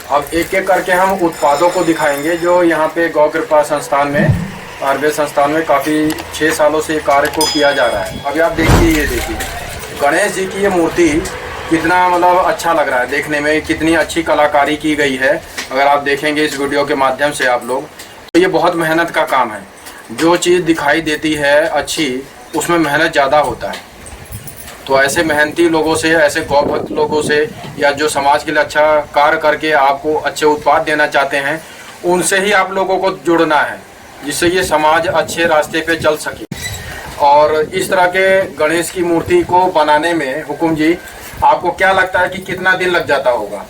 अब एक एक करके हम उत्पादों को दिखाएंगे जो यहाँ पे गौ कृपा संस्थान में, आयुर्वेद संस्थान में काफ़ी 6 सालों से कार्य को किया जा रहा है। अभी आप देखिए, ये देखिए गणेश जी की ये मूर्ति कितना मतलब अच्छा लग रहा है देखने में, कितनी अच्छी कलाकारी की गई है। अगर आप देखेंगे इस वीडियो के माध्यम से आप लोग, तो ये बहुत मेहनत का काम है। जो चीज़ दिखाई देती है अच्छी, उसमें मेहनत ज़्यादा होता है। तो ऐसे मेहनती लोगों से, ऐसे गौभक्त लोगों से, या जो समाज के लिए अच्छा कार्य करके आपको अच्छे उत्पाद देना चाहते हैं, उनसे ही आप लोगों को जुड़ना है, जिससे ये समाज अच्छे रास्ते पे चल सके। और इस तरह के गणेश की मूर्ति को बनाने में हुकुम जी, आपको क्या लगता है कि कितना दिन लग जाता होगा?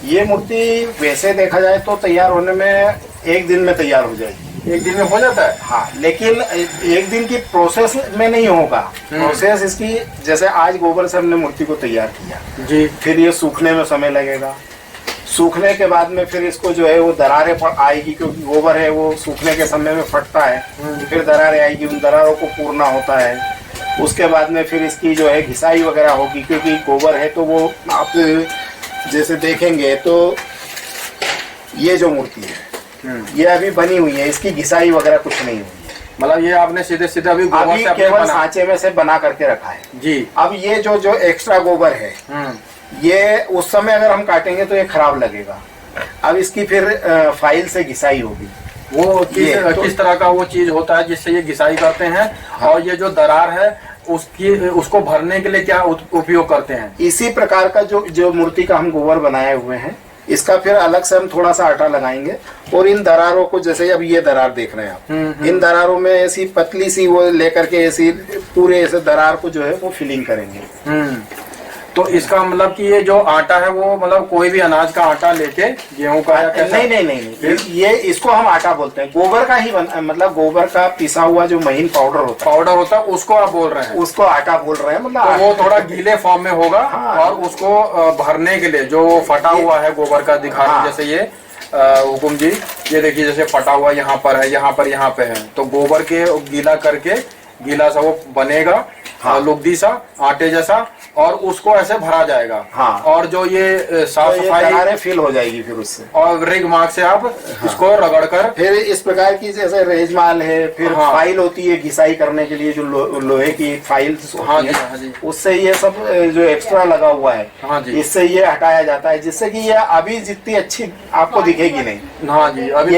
ये मूर्ति वैसे देखा जाए तो तैयार होने में 1 दिन में तैयार हो जाएगी। 1 दिन में हो जाता है? हाँ, लेकिन 1 दिन की प्रोसेस में नहीं होगा। प्रोसेस इसकी, जैसे आज गोबर से हमने मूर्ति को तैयार किया जी, फिर ये सूखने में समय लगेगा। सूखने के बाद में फिर इसको जो है वो दरारें आएगी, क्योंकि गोबर है वो सूखने के समय में फटता है। फिर दरारें आएगी, उन दरारों को पूरना होता है। उसके बाद में फिर इसकी जो है घिसाई वगैरह होगी, क्योंकि गोबर है तो वो आप जैसे देखेंगे तो ये जो मूर्ति है ये अभी बनी हुई है, इसकी घिसाई वगैरह कुछ नहीं हुई है। मतलब ये आपने सीधे सीधे अभी गोबर से केवल सांचे में से बना करके रखा है जी। अब ये जो एक्स्ट्रा गोबर है, ये उस समय अगर हम काटेंगे तो ये खराब लगेगा। अब इसकी फिर फाइल से घिसाई होगी। वो किस तरह का वो चीज होता है जिससे ये घिसाई करते हैं? हाँ। और ये जो दरार है उसको भरने के लिए क्या उपयोग करते हैं? इसी प्रकार का जो मूर्ति का हम गोबर बनाए हुए हैं, इसका फिर अलग से हम थोड़ा सा आटा लगाएंगे और इन दरारों को, जैसे अब ये दरार देख रहे हैं आप, इन दरारों में ऐसी पतली सी वो लेकर के ऐसी पूरे ऐसे दरार को जो है वो फिलिंग करेंगे। तो इसका मतलब कि ये जो आटा है वो मतलब कोई भी अनाज का आटा लेके, गेहूं का या कैसा? नहीं, ये इसको हम आटा बोलते हैं। गोबर का ही मतलब गोबर का पिसा हुआ जो महीन पाउडर होता है उसको आप बोल रहे हैं? उसको आटा बोल रहे हैं। मतलब तो वो थोड़ा गीले फॉर्म में होगा। हाँ। और उसको भरने के लिए जो फटा हुआ है गोबर का दिखा रहे हैं। हाँ। जैसे ये हुकुम जी, ये देखिए जैसे फटा हुआ यहाँ पर है, यहाँ पे है, तो गोबर के गीला करके गीला सा वो बनेगा। हाँ। लुगदी सा आटे जैसा, और उसको ऐसे भरा जाएगा। हाँ। और जो ये साफ सफाई फिल हो जाएगी फिर उससे, और रिग मार्क से आप इसको रगड़ कर फिर इस प्रकार की जैसे रेजमाल है, फिर हाँ। फाइल होती है घिसाई करने के लिए, जो लोहे की फाइल हाँ जी, हाँ जी। उससे ये सब जो एक्स्ट्रा लगा हुआ है, हाँ जी, इससे ये हटाया जाता है, जिससे कि ये अभी जितनी अच्छी आपको दिखेगी नहीं। हाँ जी, अभी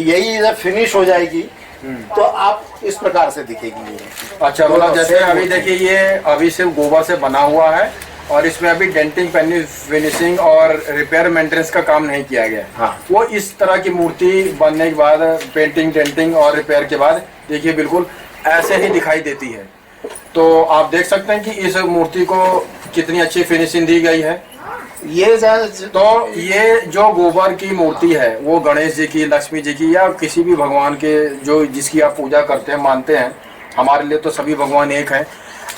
यही जब फिनिश हो जाएगी तो आप इस प्रकार से दिखेगी ये। अच्छा, मतलब जैसे अभी देखिए ये अभी सिर्फ गोबर से बना हुआ है और इसमें अभी डेंटिंग, फिनिशिंग और रिपेयर मेंटेनेंस का काम नहीं किया गया। हाँ। वो इस तरह की मूर्ति बनने के बाद पेंटिंग, डेंटिंग और रिपेयर के बाद देखिए बिल्कुल ऐसे ही दिखाई देती है। तो आप देख सकते हैं कि इस मूर्ति को कितनी अच्छी फिनिशिंग दी गई है। तो ये जो गोबर की मूर्ति है वो गणेश जी की, लक्ष्मी जी की, या किसी भी भगवान के जो जिसकी आप पूजा करते हैं, मानते हैं, हमारे लिए तो सभी भगवान एक हैं।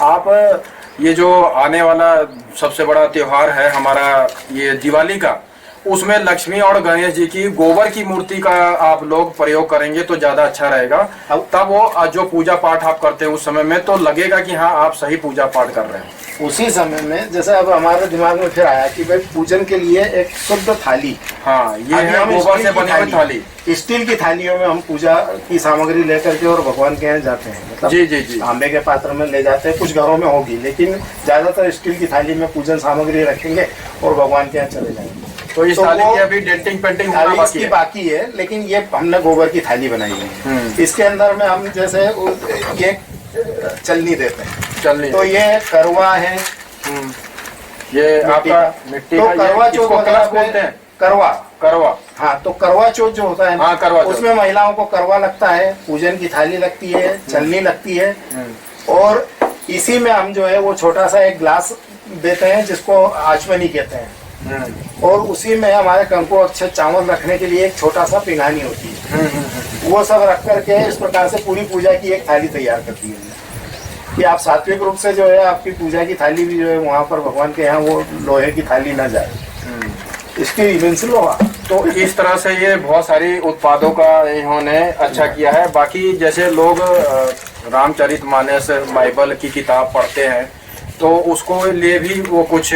आप ये जो आने वाला सबसे बड़ा त्योहार है हमारा ये दिवाली का, उसमें लक्ष्मी और गणेश जी की गोबर की मूर्ति का आप लोग प्रयोग करेंगे तो ज्यादा अच्छा रहेगा। तब वो जो पूजा पाठ आप करते हैं उस समय में तो लगेगा कि हाँ आप सही पूजा पाठ कर रहे हैं। उसी समय में जैसे अब हमारे दिमाग में फिर आया कि भाई पूजन के लिए एक शुद्ध थाली, हाँ ये है गोबर से बनी हुई थाली, स्टील की थालियों में हम पूजा की सामग्री लेकर के और भगवान के यहाँ जाते हैं। मतलब जी जी जी, तांबे के पात्र में ले जाते हैं, कुछ घरों में होगी, लेकिन ज्यादातर स्टील की थाली में पूजन सामग्री रखेंगे और भगवान के यहाँ चले जाएंगे। तो इस थाली की अभी डेंटिंग पेंटिंग बाकी है, लेकिन ये हमने गोबर की थाली बनाई है। इसके अंदर में हम जैसे ये चलनी देते हैं, चलनी, तो ये करवा है, ये आपका मिट्टी तो का करवा चौथ बोलते हैं। करवा हाँ, तो करवा चौथ जो होता है हाँ, करवा चौथ, उसमें महिलाओं को करवा लगता है, पूजन की थाली लगती है, चलनी लगती है, और इसी में हम जो है वो छोटा सा एक ग्लास देते हैं जिसको आचमनी कहते हैं, और उसी में हमारे कंकु अक्षत चावल रखने के लिए एक छोटा सा पिंगानी होती है। वो सब रख करके इस प्रकार से पूरी पूजा की एक थाली तैयार करती है कि आप सात्विक रूप से जो है आपकी पूजा की थाली भी जो है वहाँ पर भगवान के यहाँ वो लोहे की थाली ना जाए, इसकी लोहा। तो इस तरह से ये बहुत सारी उत्पादों का इन्होंने अच्छा किया है। बाकी जैसे लोग रामचरितमानस बाइबल की किताब पढ़ते हैं तो उसको लिए भी वो कुछ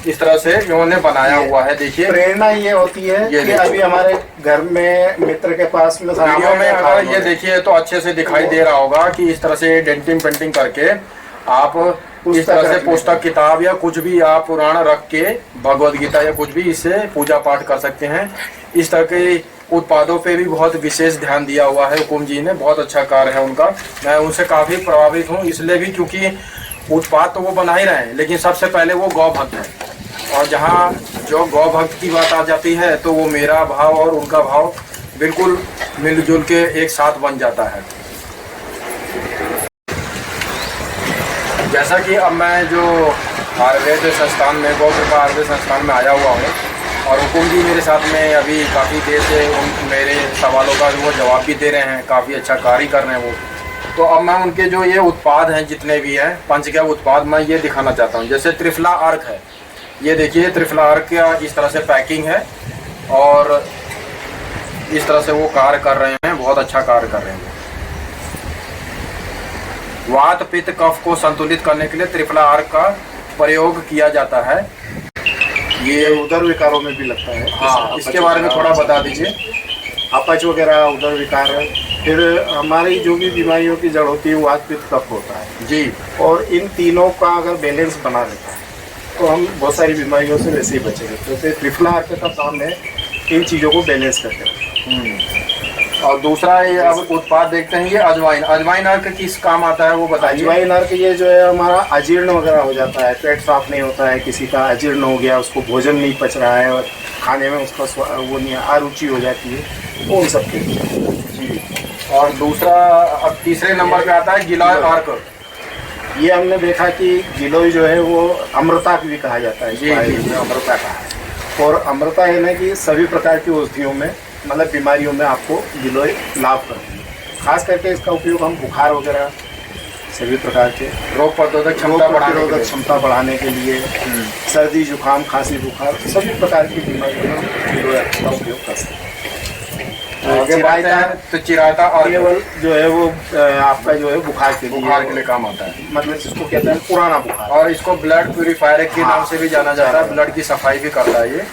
इस तरह से इन्होंने बनाया हुआ है। देखिए प्रेरणा ये होती है ये कि अभी हमारे घर में मित्र के पास में वीडियो में अगर ये देखिए तो अच्छे से दिखाई दे रहा होगा कि इस तरह से डेंटिंग पेंटिंग करके आप इस तरह से पुस्तक किताब या कुछ भी आप पुराण रख के भगवद गीता या कुछ भी इससे पूजा पाठ कर सकते हैं। इस तरह के उत्पादों पे भी बहुत विशेष ध्यान दिया हुआ है हुकुम जी ने, बहुत अच्छा कार्य है उनका। मैं उनसे काफ़ी प्रभावित हूँ, इसलिए भी क्योंकि उत्पाद तो वो बना ही रहे हैं लेकिन सबसे पहले वो गौ भक्त है। और जहाँ जो गौ भक्त की बात आ जाती है तो वो मेरा भाव और उनका भाव बिल्कुल मिलजुल के एक साथ बन जाता है। जैसा कि अब मैं जो आयुर्वेद संस्थान में गौ कृपा आयुर्वेद संस्थान में आया हुआ हूँ और हुकुम जी मेरे साथ में अभी काफ़ी देर से मेरे सवालों का वो जवाब भी दे रहे हैं, काफ़ी अच्छा कार्य कर रहे हैं वो। तो अब मैं उनके जो ये उत्पाद हैं जितने भी हैं पंचगव्य उत्पाद मैं ये दिखाना चाहता हूँ। जैसे त्रिफला अर्क है, ये देखिए त्रिफला अर्क का इस तरह से पैकिंग है और इस तरह से वो कार्य कर रहे हैं, बहुत अच्छा कार्य कर रहे हैं। वात पित्त कफ को संतुलित करने के लिए त्रिफला अर्क का प्रयोग किया जाता है। ये उदर विकारों में भी लगता है। हाँ, इसके बारे में थोड़ा बता दीजिए। अपच वगैरह उदर विकार है। फिर हमारी जो भी बीमारियों की जड़ होती है वात पित्त कफ होता है जी, और इन तीनों का अगर बैलेंस बना रहता है तो हम बहुत सारी बीमारियों से वैसे ही बचेंगे। तो त्रिफला अर्क का काम है इन चीज़ों को बैलेंस करके। और दूसरा ये अब उत्पाद देखते हैं, ये अजवाइन। अजवाइन अर्क किस काम आता है वो बताइए। अजवाइन अर्क ये जो है हमारा अजीर्ण वगैरह हो जाता है, पेट साफ नहीं होता है, किसी का अजीर्ण हो गया, उसको भोजन नहीं पच रहा है और खाने में उसका वो नहीं अरुचि हो जाती है, वो उन सब के लिए। और दूसरा अब तीसरे नंबर पे आता है गिलोय अर्क। ये हमने देखा कि गिलोय जो है वो अमृता भी कहा जाता है। जी, अमृता कहा है। और अमृता है ना कि सभी प्रकार की औषधियों में मतलब बीमारियों में आपको गिलोय लाभ करती है। खास करके इसका उपयोग हम बुखार वगैरह सभी प्रकार के रोग प्रतिरोधक क्षमता बढ़ाने के लिए, सर्दी जुकाम खांसी बुखार सभी प्रकार की बीमारियों में गिलोय का उपयोग कर सकते हैं। तो चिरायता और केवल जो है वो आपका जो है बुखार के लिए काम आता है, मतलब जिसको कहते हैं पुराना बुखार। और इसको ब्लड प्यूरिफायर के नाम से भी जाना जाता है, ब्लड की सफाई भी करता है ये।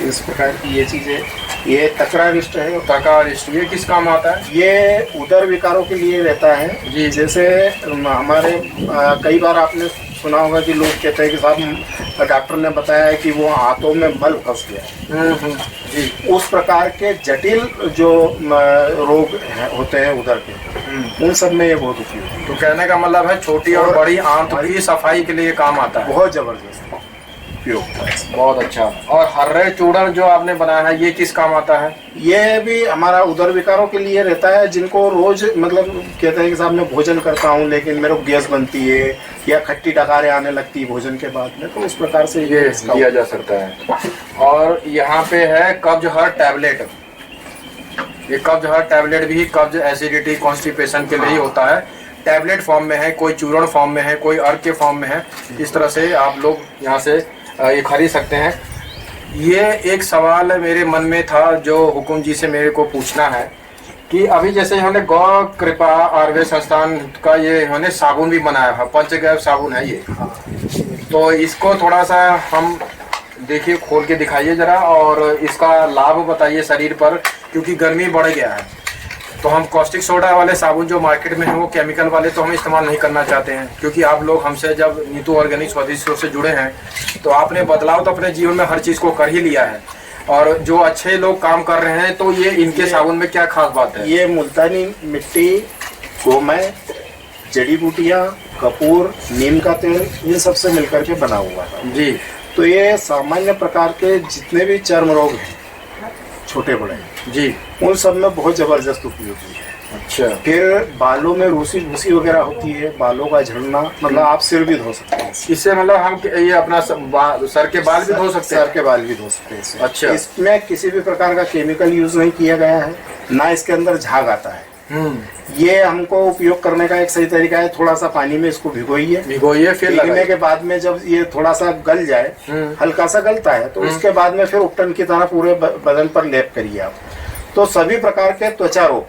इस प्रकार की ये चीज़ें। ये तकरारिष्ट है। तकरारिष्ट ये किस काम आता है? ये उदर विकारों के लिए रहता है जी। जैसे हमारे कई बार आपने सुना होगा कि लोग कहते हैं कि साहब डॉक्टर ने बताया है कि वो हाथों में मल फंस गया जी। उस प्रकार के जटिल जो रोग होते हैं उदर के, उन सब में ये बहुत उपयोगी है। तो कहने का मतलब है छोटी और बड़ी आंत की सफाई के लिए काम आता है। बहुत जबरदस्त उपयोग होता है। बहुत अच्छा। और हर्रे चूर्ण जो आपने बनाया है ये किस काम आता है? ये भी हमारा उदर विकारों के लिए रहता है, जिनको रोज मतलब कहते हैं कि साहब मैं भोजन करता हूँ लेकिन मेरे को गैस बनती है या खट्टी डकारें आने लगती है भोजन के बाद में, तो उस प्रकार से ये दिया जा सकता है। और यहाँ पे है कब्ज हर टैबलेट। ये कब्ज हर टैबलेट भी कब्ज एसिडिटी कॉन्स्टिपेशन के लिए ही होता है। टैबलेट फॉर्म में है, कोई चूर्ण फॉर्म में है, कोई अर्क के फॉर्म में है। इस तरह से आप लोग यहाँ से ये खरीद सकते हैं। ये एक सवाल मेरे मन में था जो हुकुम जी से मेरे को पूछना है कि अभी जैसे इन्होंने गौ कृपा आयुर्वेद संस्थान का ये इन्होंने साबुन भी बनाया है, पंचगव्य साबुन है ये। तो इसको थोड़ा सा हम देखिए, खोल के दिखाइए जरा और इसका लाभ बताइए शरीर पर, क्योंकि गर्मी बढ़ गया है। तो हम कॉस्टिक सोडा वाले साबुन जो मार्केट में है वो केमिकल वाले तो हम इस्तेमाल नहीं करना चाहते हैं, क्योंकि आप लोग हमसे जब नीतू ऑर्गेनिक स्वदेशी से जुड़े हैं तो आपने बदलाव तो अपने जीवन में हर चीज़ को कर ही लिया है। और जो अच्छे लोग काम कर रहे हैं तो ये इनके साबुन में क्या खास बात है? ये मुल्तानी मिट्टी, गोमय, जड़ी बूटियाँ, कपूर, नीम का तेल, इन सब से मिलकर के बना हुआ है जी। तो ये सामान्य प्रकार के जितने भी चर्म रोग हैं छोटे बड़े जी, उन सब में बहुत जबरदस्त उपयोगी है। अच्छा। फिर बालों में रूसी भूसी वगैरह होती है, बालों का झड़ना, मतलब आप सिर भी धो सकते हैं इससे। मतलब हम ये अपना सर के बाल भी धो सकते हैं? सर के बाल भी धो सकते हैं इससे। अच्छा। इसमें किसी भी प्रकार का केमिकल यूज नहीं किया गया है, ना इसके अंदर झाग आता है। ये हमको उपयोग करने का एक सही तरीका है, थोड़ा सा पानी में इसको भिगोइए, फिर भिगोने के बाद में जब ये थोड़ा सा गल जाए, हल्का सा गलता है, तो उसके बाद में फिर उपटन की तरह पूरे बदन पर लेप करिए आप। तो सभी प्रकार के त्वचा रोग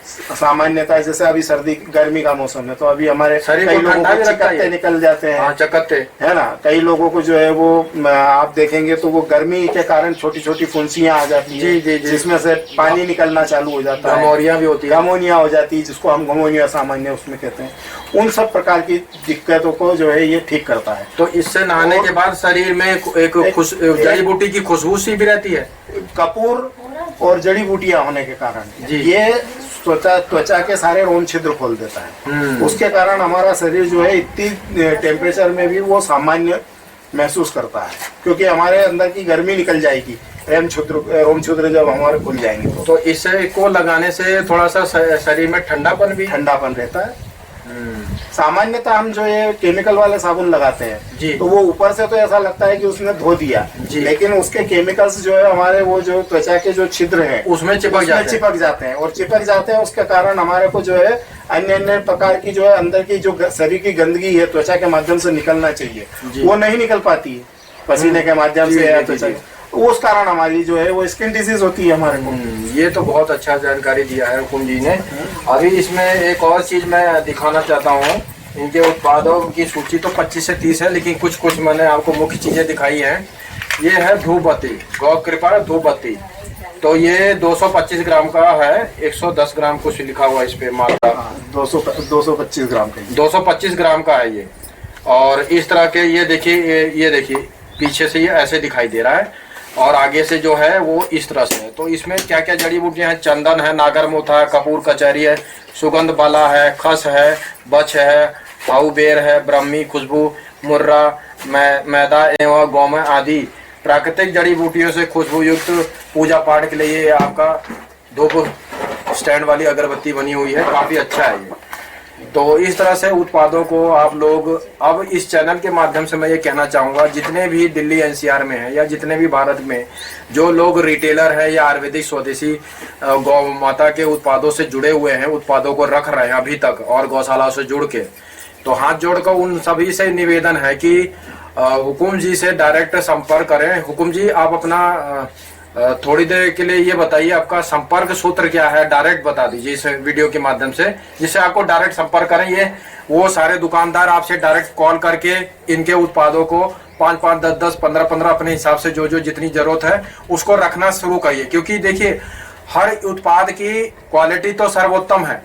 सामान्यतः जैसे अभी सर्दी गर्मी का मौसम है तो अभी हमारे शरीर कई को लोगों ठंडा भी को रखता है चकत्ते ये। निकल जाते हैं, हाँ चकत्ते, है ना। कई लोगों को जो है वो आप देखेंगे तो वो गर्मी के कारण छोटी छोटी फुंसियां आ जाती है, जी, जी, जी। जिसमें से पानी निकलना चालू हो जाता है, गमोरियां भी होती है, गमोनिया हो जाती है, जिसको हम गमोनिया सामान्य उसमें कहते हैं। उन सब प्रकार की दिक्कतों को जो है ये ठीक करता है। तो इससे नहाने के बाद शरीर में एक जड़ी बूटी की खुशबू सी भी रहती है, कपूर और जड़ी बूटियां होने के कारण जी। ये त्वचा के सारे रोम छिद्र खोल देता है। उसके कारण हमारा शरीर जो है इतनी टेम्परेचर में भी वो सामान्य महसूस करता है, क्योंकि हमारे अंदर की गर्मी निकल जाएगी, रोम छिद्र जब हमारे खुल जाएंगे तो इसे को लगाने से थोड़ा सा शरीर में ठंडापन रहता है। सामान्यतः हम जो ये केमिकल वाले साबुन लगाते हैं जी। तो वो ऊपर से तो ऐसा लगता है कि उसने धो दिया, लेकिन उसके केमिकल्स जो है हमारे वो जो त्वचा के जो छिद्र हैं उसमें चिपक जाते हैं और चिपक जाते हैं। उसके कारण हमारे को जो है अन्य अन्य प्रकार की जो है अंदर की जो शरीर की गंदगी है त्वचा के माध्यम से निकलना चाहिए वो नहीं निकल पाती है पसीने के माध्यम से या त्वचा, उस कारण हमारी जो है वो स्किन डिजीज होती है हमारे को। ये तो बहुत अच्छा जानकारी दिया है हुकुम जी ने। अभी इसमें एक और चीज मैं दिखाना चाहता हूँ, इनके उत्पादों की सूची तो 25 से 30 है, लेकिन कुछ कुछ मैंने आपको मुख्य चीजें दिखाई हैं। ये है धूप बत्ती, गौ कृपा धूप बत्ती, तो ये 225 ग्राम का है, 110 ग्राम कुछ लिखा हुआ इस पे मात्रा, 225 ग्राम का 225 ग्राम का है ये। और इस तरह के ये देखिए पीछे से ये ऐसे दिखाई दे रहा है और आगे से जो है वो इस तरह से है। तो इसमें क्या क्या जड़ी बूटियां हैं, चंदन है, नागरमोथा है, कपूर कचहरी है, सुगंध बाला है, खस है, बछ है, भाऊ बेर है, ब्रह्मी, खुशबू, मुर्रा, मैदा एवं गौमय आदि प्राकृतिक जड़ी बूटियों से खुशबू युक्त पूजा पाठ के लिए आपका धूप स्टैंड वाली अगरबत्ती बनी हुई है, काफी अच्छा है ये। तो इस तरह से उत्पादों को आप लोग, अब इस चैनल के माध्यम से मैं ये कहना चाहूँगा, जितने भी दिल्ली एनसीआर में है या जितने भी भारत में जो लोग रिटेलर है या आयुर्वेदिक स्वदेशी गौ माता के उत्पादों से जुड़े हुए हैं, उत्पादों को रख रहे हैं अभी तक और गौशाला से जुड़ के, तो हाथ जोड़कर उन सभी से निवेदन है कि हुकुम जी से डायरेक्ट संपर्क करें। हुकुम जी आप अपना थोड़ी देर के लिए ये बताइए, आपका संपर्क सूत्र क्या है, डायरेक्ट बता दीजिए इस वीडियो के माध्यम से, जिससे आपको डायरेक्ट संपर्क करें। ये वो सारे दुकानदार आपसे डायरेक्ट कॉल करके इनके उत्पादों को 5-5, 10-10, 15-15 अपने हिसाब से जो जितनी जरूरत है उसको रखना शुरू करिए। क्योंकि देखिए हर उत्पाद की क्वालिटी तो सर्वोत्तम है,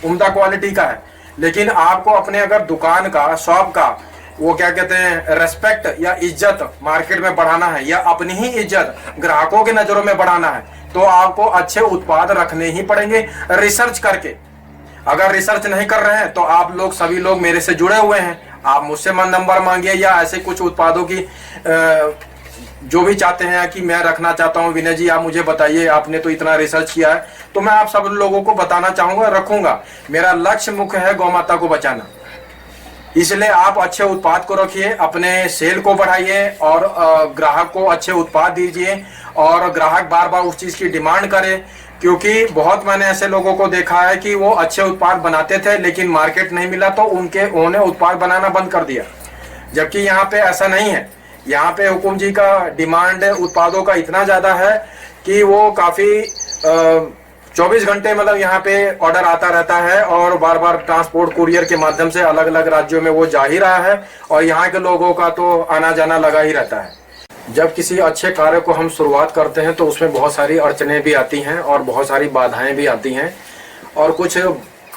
उम्दा क्वालिटी का है, लेकिन आपको अपने अगर दुकान का, शॉप का वो क्या कहते हैं रेस्पेक्ट या इज्जत मार्केट में बढ़ाना है या अपनी ही इज्जत ग्राहकों के नजरों में बढ़ाना है, तो आपको अच्छे उत्पाद रखने ही पड़ेंगे रिसर्च करके। अगर रिसर्च नहीं कर रहे हैं तो आप लोग सभी लोग मेरे से जुड़े हुए हैं, आप मुझसे नंबर मांगिए या ऐसे कुछ उत्पादों की जो भी चाहते हैं कि मैं रखना चाहता हूं, विनय जी आप मुझे बताइए, आपने तो इतना रिसर्च किया है, तो मैं आप सब लोगों को बताना चाहूंगा, रखूंगा। मेरा लक्ष्य मुख्य है गौ माता को बचाना, इसलिए आप अच्छे उत्पाद को रखिए, अपने सेल को बढ़ाइए और ग्राहक को अच्छे उत्पाद दीजिए और ग्राहक बार बार उस चीज की डिमांड करे। क्योंकि बहुत मैंने ऐसे लोगों को देखा है कि वो अच्छे उत्पाद बनाते थे लेकिन मार्केट नहीं मिला तो उन्होंने उत्पाद बनाना बंद कर दिया, जबकि यहाँ पे ऐसा नहीं है। यहाँ पे हुकुम जी का डिमांड उत्पादों का इतना ज्यादा है कि वो काफी 24 घंटे मतलब यहाँ पे ऑर्डर आता रहता है और बार बार ट्रांसपोर्ट कुरियर के माध्यम से अलग अलग राज्यों में वो जा ही रहा है और यहाँ के लोगों का तो आना जाना लगा ही रहता है। जब किसी अच्छे कार्य को हम शुरुआत करते हैं तो उसमें बहुत सारी अड़चनें भी आती हैं और बहुत सारी बाधाएं भी आती हैं और कुछ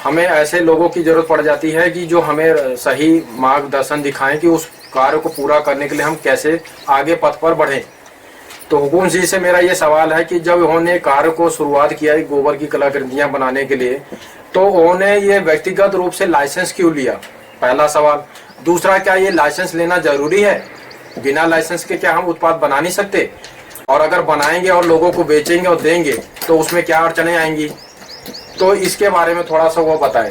हमें ऐसे लोगों की जरूरत पड़ जाती है कि जो हमें सही मार्गदर्शन दिखाएं कि उस कार्य को पूरा करने के लिए हम कैसे आगे पथ पर बढ़ें। तो हुकुम जी से मेरा ये सवाल है कि जब उन्होंने कार्य को शुरुआत किया गोबर की कलाकृतियां बनाने के लिए, तो उन्होंने ये व्यक्तिगत रूप से लाइसेंस क्यों लिया, पहला सवाल। दूसरा, क्या ये लाइसेंस लेना जरूरी है? बिना लाइसेंस के क्या हम उत्पाद बना नहीं सकते? और अगर बनाएंगे और लोगों को बेचेंगे और देंगे तो उसमें क्या अड़चने आएंगी? तो इसके बारे में थोड़ा सा वो बताएं।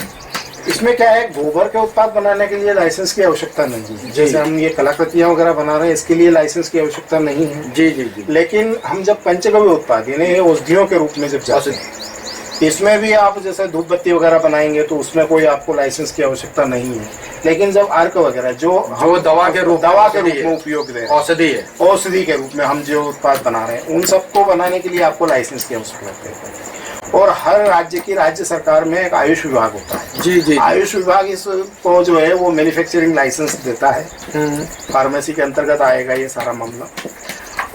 इसमें क्या है, गोबर के उत्पाद बनाने के लिए लाइसेंस की आवश्यकता नहीं है। जैसे हम ये कलाकृतियां वगैरह बना रहे हैं, इसके लिए लाइसेंस की आवश्यकता नहीं है। जी जी जी। लेकिन हम जब पंचगव्य उत्पाद यानी औषधियों के रूप में जब जाते हैं, इसमें भी आप जैसे धूप बत्ती वगैरह बनाएंगे तो उसमें कोई आपको लाइसेंस की आवश्यकता नहीं है। लेकिन जब अर्क वगैरह जो दवा के रूप में उपयोग दे, औषधि के रूप में हम जो उत्पाद बना रहे हैं, उन सबको बनाने के लिए आपको लाइसेंस की आवश्यकता है। और हर राज्य की राज्य सरकार में एक आयुष विभाग होता है। जी जी। आयुष विभाग इसको जो है वो मैन्युफैक्चरिंग लाइसेंस देता है, फार्मेसी के अंतर्गत आएगा ये सारा मामला।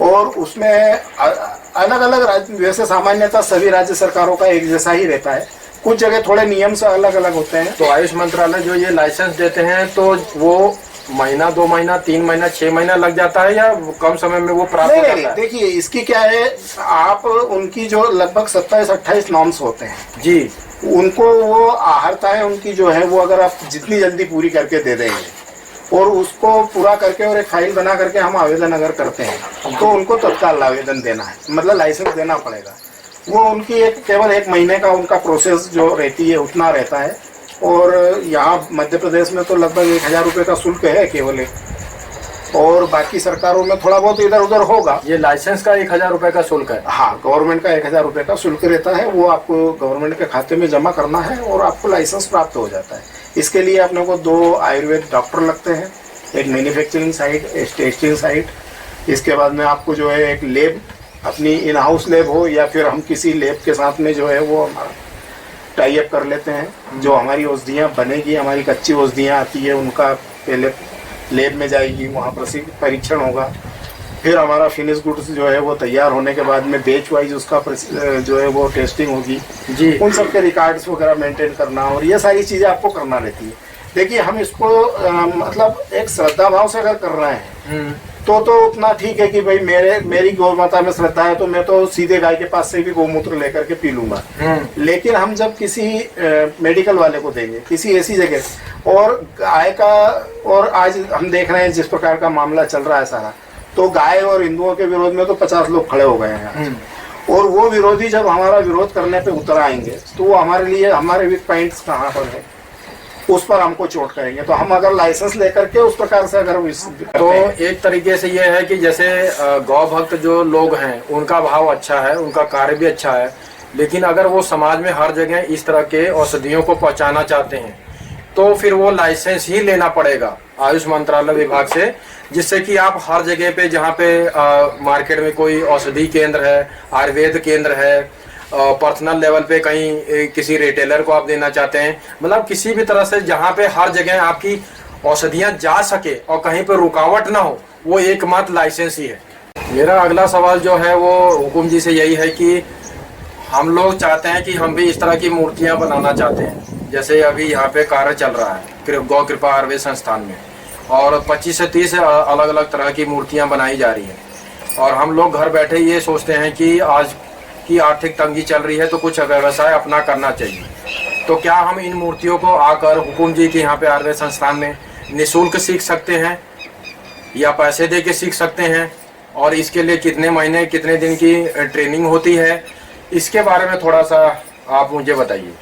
और उसमें अलग अलग राज्य, वैसे सामान्यतः सभी राज्य सरकारों का एक जैसा ही रहता है, कुछ जगह थोड़े नियम से अलग अलग होते हैं। तो आयुष मंत्रालय जो ये लाइसेंस देते हैं तो वो महीना, 2 महीना, 3 महीना, 6 महीना लग जाता है या कम समय में वो प्राप्त हो जाता है? देखिए इसकी क्या है, आप उनकी जो लगभग 27-28 नॉर्म्स होते हैं जी, उनको वो आहर्ता है उनकी जो है वो अगर आप जितनी जल्दी पूरी करके दे देंगे और उसको पूरा करके और एक फाइल बना करके हम आवेदन अगर करते हैं तो उनको तत्काल आवेदन देना है, मतलब लाइसेंस देना पड़ेगा। वो उनकी केवल 1 महीने का उनका प्रोसेस जो रहती है उतना रहता है। और यहाँ मध्य प्रदेश में तो लगभग 1000 रुपये का शुल्क है केवल एक, और बाकी सरकारों में थोड़ा बहुत इधर उधर होगा। ये लाइसेंस का 1000 रुपये का शुल्क है? हाँ, गवर्नमेंट का 1000 रुपये का शुल्क रहता है, वो आपको गवर्नमेंट के खाते में जमा करना है और आपको लाइसेंस प्राप्त हो जाता है। इसके लिए अपने को 2 आयुर्वेद डॉक्टर लगते हैं, एक मैन्युफैक्चरिंग साइट, एक टेस्टिंग साइट। इसके बाद में आपको जो है एक लैब, अपनी इन हाउस लैब हो या फिर हम किसी लैब के साथ में जो है वो हमारा टाई अप कर लेते हैं। जो हमारी औषधियाँ बनेगी, हमारी कच्ची औषधियाँ आती है, उनका पहले लैब में जाएगी, वहाँ परीक्षण होगा, फिर हमारा फिनिश गुड्स जो है वो तैयार होने के बाद में बैच वाइज उसका जो है वो टेस्टिंग होगी जी। उन सब के रिकॉर्ड्स वगैरह मेंटेन करना और ये सारी चीज़ें आपको करना रहती है। देखिए हम इसको मतलब एक श्रद्धा भाव से अगर कर रहे हैं तो उतना ठीक है कि भाई मेरी गौ माता में श्रद्धा है तो मैं तो सीधे गाय के पास से भी गोमूत्र लेकर के पी लूंगा। लेकिन हम जब किसी मेडिकल वाले को देंगे किसी ऐसी जगह और गाय का, और आज हम देख रहे हैं जिस प्रकार का मामला चल रहा है सारा, तो गाय और हिंदुओं के विरोध में तो 50 लोग खड़े हो गए हैं। और वो विरोधी जब हमारा विरोध करने पे उतर आएंगे तो वो हमारे लिए, हमारे वीक पॉइंट्स कहाँ पर है उस पर हमको चोट करेंगे। तो हम अगर लाइसेंस लेकर के उस प्रकार से अगर तो एक तरीके से ये है कि जैसे गौ भक्त जो लोग हैं उनका भाव अच्छा है, उनका कार्य भी अच्छा है, लेकिन अगर वो समाज में हर जगह इस तरह के औषधियों को पहुंचाना चाहते हैं तो फिर वो लाइसेंस ही लेना पड़ेगा आयुष मंत्रालय विभाग से, जिससे कि आप हर जगह पे जहाँ पे मार्केट में कोई औषधि केंद्र है, आयुर्वेद केंद्र है, पर्सनल लेवल पे कहीं किसी रिटेलर को आप देना चाहते हैं, मतलब किसी भी तरह से जहाँ पे हर जगह आपकी औषधियाँ जा सके और कहीं पे रुकावट ना हो, वो एकमात्र लाइसेंस ही है। मेरा अगला सवाल जो है वो हुकुम जी से यही है कि हम लोग चाहते हैं कि हम भी इस तरह की मूर्तियाँ बनाना चाहते हैं, जैसे अभी यहाँ पे कार्य चल रहा है गौ कृपा आयुर्वेद संस्थान में, और 25 से 30 अलग अलग तरह की मूर्तियाँ बनाई जा रही हैं। और हम लोग घर बैठे ये सोचते हैं कि आज की आर्थिक तंगी चल रही है तो कुछ व्यवसाय अपना करना चाहिए, तो क्या हम इन मूर्तियों को आकर हुकुम जी के यहाँ पे आयुर्वेद संस्थान में निःशुल्क सीख सकते हैं या पैसे दे के सीख सकते हैं, और इसके लिए कितने महीने कितने दिन की ट्रेनिंग होती है, इसके बारे में थोड़ा सा आप मुझे बताइए।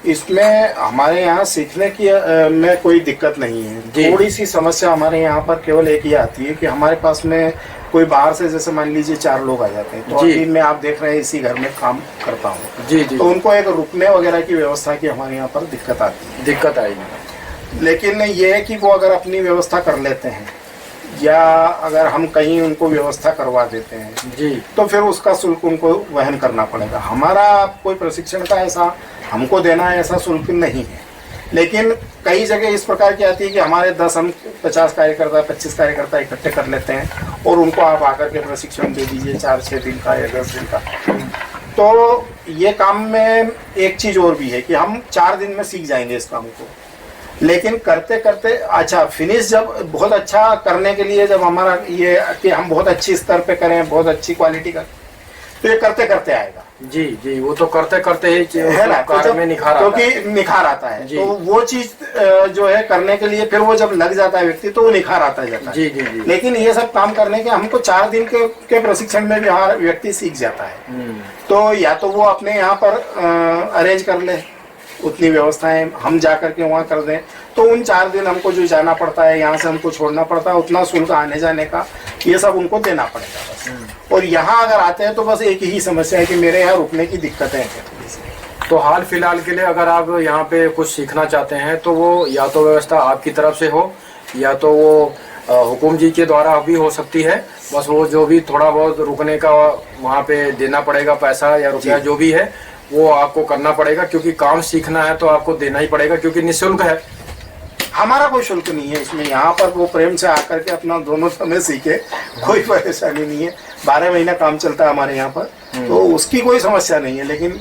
इसमें हमारे यहाँ सीखने की में कोई दिक्कत नहीं है। थोड़ी सी समस्या हमारे यहाँ पर केवल एक ही आती है कि हमारे पास में कोई बाहर से, जैसे मान लीजिए 4 लोग आ जाते हैं, तो अभी मैं आप देख रहे हैं इसी घर में काम करता हूँ जी, तो उनको एक रुकने वगैरह की व्यवस्था की हमारे यहाँ पर दिक्कत आती है। दिक्कत आएगी, लेकिन ये है कि वो अगर अपनी व्यवस्था कर लेते हैं या अगर हम कहीं उनको व्यवस्था करवा देते हैं जी, तो फिर उसका शुल्क उनको वहन करना पड़ेगा। हमारा कोई प्रशिक्षण का ऐसा हमको देना ऐसा शुल्क नहीं है। लेकिन कई जगह इस प्रकार की आती है कि हमारे 10 हम 50 कार्यकर्ता 25 कार्यकर्ता इकट्ठे कर लेते हैं और उनको आप आकर के प्रशिक्षण दे दीजिए 4-6 दिन का या 10 दिन का। तो ये काम में एक चीज़ और भी है कि हम 4 दिन में सीख जाएंगे इस काम को, लेकिन करते करते अच्छा फिनिश जब बहुत अच्छा करने के लिए जब हमारा ये कि हम बहुत अच्छी स्तर पे करें, बहुत अच्छी क्वालिटी का, तो ये करते करते आएगा जी जी। वो तो करते करते ही है ना, तो में निखार क्योंकि निखार आता है, तो वो चीज जो है करने के लिए फिर वो जब लग जाता है व्यक्ति तो वो निखार आता जाता है जी जी जी। लेकिन ये सब काम करने के हमको 4 दिन के प्रशिक्षण में भी हमारा व्यक्ति सीख जाता है। तो या तो वो अपने यहाँ पर अरेंज कर ले, उतनी व्यवस्थाएं हम जा करके वहाँ कर दें, तो उन 4 दिन हमको जो जाना पड़ता है, यहाँ से हमको छोड़ना पड़ता है, उतना शुल्क आने जाने का ये सब उनको देना पड़ेगा बस। और यहाँ अगर आते हैं तो बस एक ही समस्या है कि मेरे यहाँ रुकने की दिक्कतें हैं थोड़ी सी। तो हाल फिलहाल के लिए अगर आप यहाँ पे कुछ सीखना चाहते हैं तो वो या तो व्यवस्था आपकी तरफ से हो या तो वो हुकुम जी के द्वारा भी हो सकती है, बस वो जो भी थोड़ा बहुत रुकने का वहाँ पे देना पड़ेगा पैसा या रुपया जो भी है वो आपको करना पड़ेगा, क्योंकि काम सीखना है तो आपको देना ही पड़ेगा, क्योंकि निःशुल्क है। हमारा कोई शुल्क नहीं है इसमें, यहाँ पर वो प्रेम से आकर के अपना दोनों समय सीखे, कोई परेशानी नहीं है। 12 महीना काम चलता है हमारे यहाँ पर, तो उसकी कोई समस्या नहीं है। लेकिन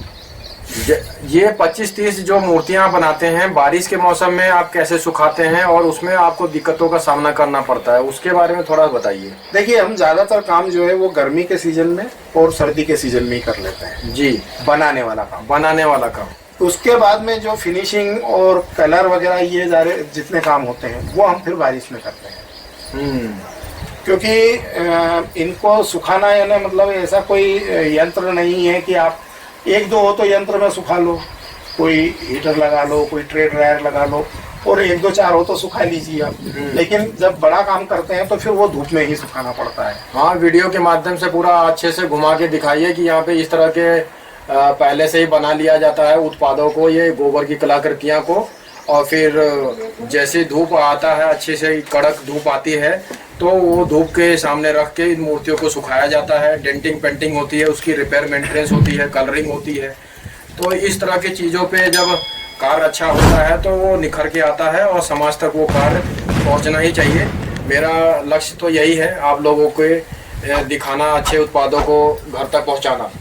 ये 25-30 जो मूर्तियां बनाते हैं, बारिश के मौसम में आप कैसे सुखाते हैं और उसमें आपको दिक्कतों का सामना करना पड़ता है, उसके बारे में थोड़ा बताइए। देखिए, हम ज्यादातर काम जो है वो गर्मी के सीजन में और सर्दी के सीजन में ही कर लेते हैं जी, बनाने वाला काम। उसके बाद में जो फिनिशिंग और कलर वगैरह ये जितने काम होते हैं वो हम फिर बारिश में करते हैं। क्योंकि इनको सुखाना है ना, मतलब ऐसा कोई यंत्र नहीं है कि आप एक दो हो तो यंत्र में सुखा लो, कोई हीटर लगा लो, कोई ट्रे ड्रायर लगा लो, और 1-2-4 हो तो सुखा लीजिए आप। लेकिन जब बड़ा काम करते हैं तो फिर वो धूप में ही सुखाना पड़ता है। हाँ, वीडियो के माध्यम से पूरा अच्छे से घुमा के दिखाइए कि यहाँ पे इस तरह के पहले से ही बना लिया जाता है उत्पादों को, ये गोबर की कलाकृतियाँ को, और फिर जैसे धूप आता है, अच्छे से कड़क धूप आती है, तो वो धूप के सामने रख के इन मूर्तियों को सुखाया जाता है। डेंटिंग पेंटिंग होती है, उसकी रिपेयर मेंटेनेंस होती है, कलरिंग होती है। तो इस तरह की चीज़ों पे जब कार्य अच्छा होता है तो वो निखर के आता है और समाज तक वो कार्य पहुंचना ही चाहिए। मेरा लक्ष्य तो यही है, आप लोगों को दिखाना, अच्छे उत्पादों को घर तक पहुंचाना।